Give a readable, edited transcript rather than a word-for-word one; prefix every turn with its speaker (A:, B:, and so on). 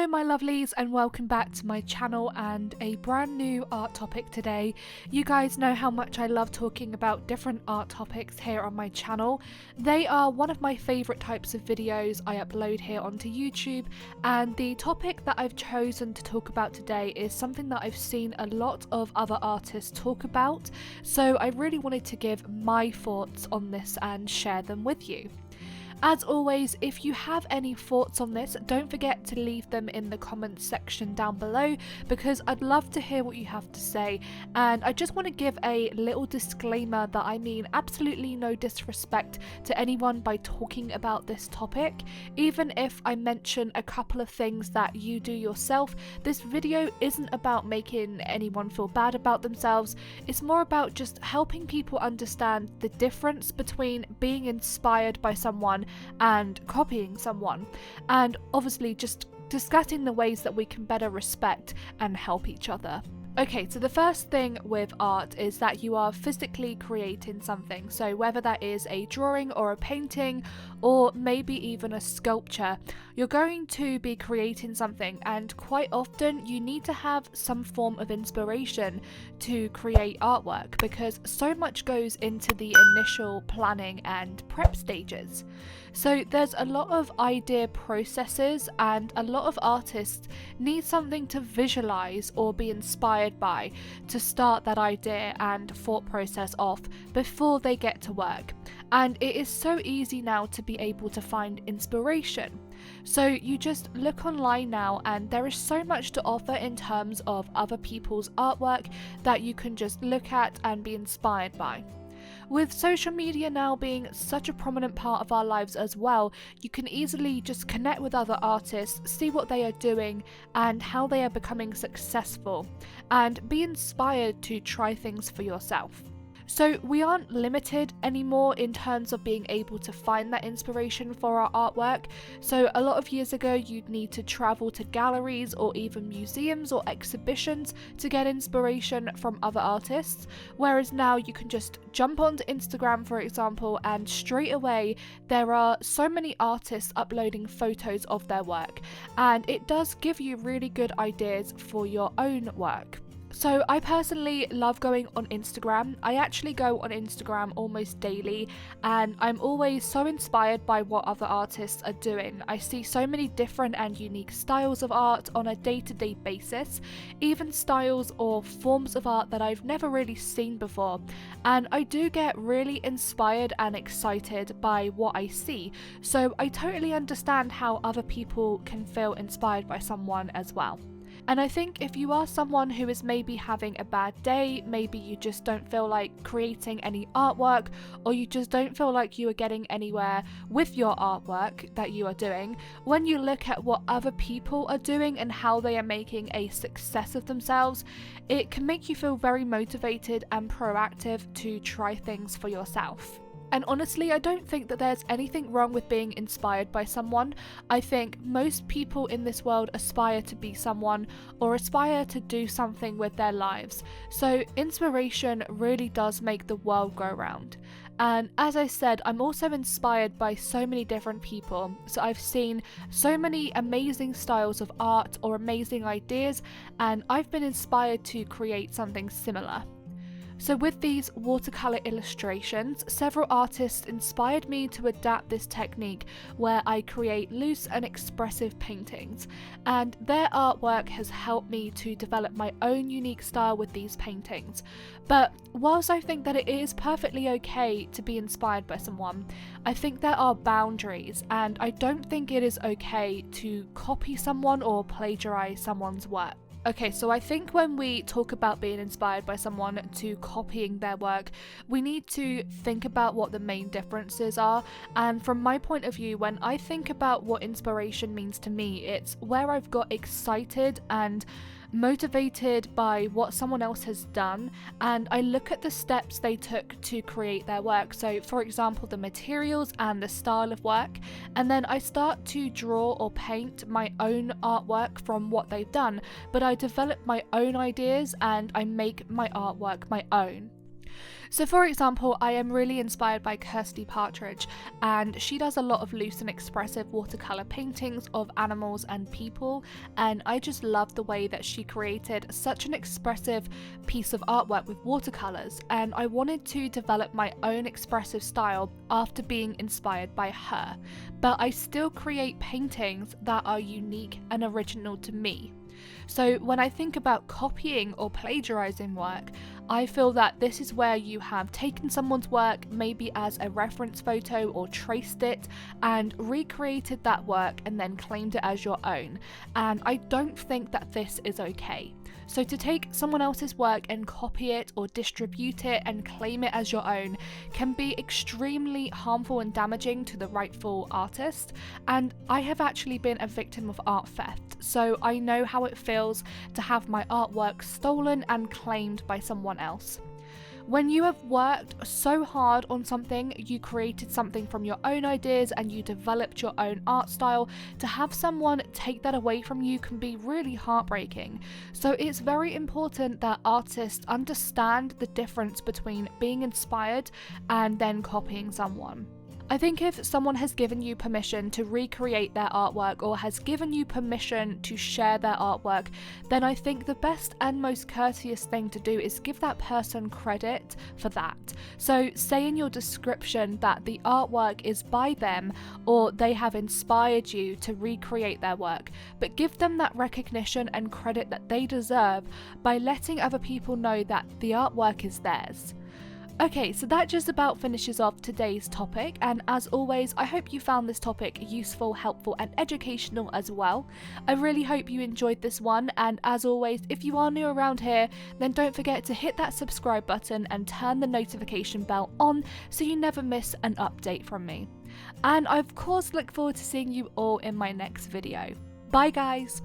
A: my lovelies, and welcome back to my channel and a brand new art topic today. You guys know how much I love talking about different art topics here on my channel. They are one of my favourite types of videos I upload here onto YouTube, and the topic that I've chosen to talk about today is something that I've seen a lot of other artists talk about, so I really wanted to give my thoughts on this and share them with you. As always, if you have any thoughts on this, don't forget to leave them in the comments section down below, because I'd love to hear what you have to say. And I just want to give a little disclaimer that I mean absolutely no disrespect to anyone by talking about this topic. Even if I mention a couple of things that you do yourself, this video isn't about making anyone feel bad about themselves. It's more about just helping people understand the difference between being inspired by someone and copying someone, and obviously just discussing the ways that we can better respect and help each other. Okay, so the first thing with art is that you are physically creating something. So whether that is a drawing or a painting or maybe even a sculpture, you're going to be creating something, and quite often you need to have some form of inspiration to create artwork, because so much goes into the initial planning and prep stages. So there's a lot of idea processes, and a lot of artists need something to visualize or be inspired by to start that idea and thought process off before they get to work. And it is so easy now to be able to find inspiration. So you just look online now, and there is so much to offer in terms of other people's artwork that you can just look at and be inspired by. With social media now being such a prominent part of our lives as well, you can easily just connect with other artists, see what they are doing and how they are becoming successful, and be inspired to try things for yourself. So we aren't limited anymore in terms of being able to find that inspiration for our artwork. So a lot of years ago you'd need to travel to galleries or even museums or exhibitions to get inspiration from other artists, whereas now you can just jump onto Instagram, for example, and straight away there are so many artists uploading photos of their work, and it does give you really good ideas for your own work. So I personally love going on Instagram. I actually go on Instagram almost daily, and I'm always so inspired by what other artists are doing. I see so many different and unique styles of art on a day-to-day basis, even styles or forms of art that I've never really seen before, and I do get really inspired and excited by what I see. So I totally understand how other people can feel inspired by someone as well. And I think if you are someone who is maybe having a bad day, maybe you just don't feel like creating any artwork, or you just don't feel like you are getting anywhere with your artwork that you are doing, when you look at what other people are doing and how they are making a success of themselves, it can make you feel very motivated and proactive to try things for yourself. And honestly, I don't think that there's anything wrong with being inspired by someone. I think most people in this world aspire to be someone, or aspire to do something with their lives. So inspiration really does make the world go round. And as I said, I'm also inspired by so many different people. So I've seen so many amazing styles of art or amazing ideas, and I've been inspired to create something similar. So with these watercolour illustrations, several artists inspired me to adapt this technique where I create loose and expressive paintings, and their artwork has helped me to develop my own unique style with these paintings. But whilst I think that it is perfectly okay to be inspired by someone, I think there are boundaries, and I don't think it is okay to copy someone or plagiarise someone's work. Okay, so I think when we talk about being inspired by someone to copying their work, we need to think about what the main differences are. And from my point of view, when I think about what inspiration means to me, it's where I've got excited and motivated by what someone else has done, and I look at the steps they took to create their work. So for example, the materials and the style of work, and then I start to draw or paint my own artwork from what they've done, but I develop my own ideas and I make my artwork my own. So for example, I am really inspired by Kirsty Partridge, and she does a lot of loose and expressive watercolour paintings of animals and people, and I just love the way that she created such an expressive piece of artwork with watercolours, and I wanted to develop my own expressive style after being inspired by her, but I still create paintings that are unique and original to me. So when I think about copying or plagiarizing work, I feel that this is where you have taken someone's work maybe as a reference photo or traced it and recreated that work and then claimed it as your own, and I don't think that this is okay. So to take someone else's work and copy it or distribute it and claim it as your own can be extremely harmful and damaging to the rightful artist, and I have actually been a victim of art theft, so I know how it feels to have my artwork stolen and claimed by someone else. When you have worked so hard on something, you created something from your own ideas and you developed your own art style, to have someone take that away from you can be really heartbreaking. So it's very important that artists understand the difference between being inspired and then copying someone. I think if someone has given you permission to recreate their artwork or has given you permission to share their artwork, then I think the best and most courteous thing to do is give that person credit for that. So say in your description that the artwork is by them or they have inspired you to recreate their work, but give them that recognition and credit that they deserve by letting other people know that the artwork is theirs. Okay, so that just about finishes off today's topic, and as always, I hope you found this topic useful, helpful and educational as well. I really hope you enjoyed this one, and as always, if you are new around here, then don't forget to hit that subscribe button and turn the notification bell on so you never miss an update from me. And I of course look forward to seeing you all in my next video. Bye guys!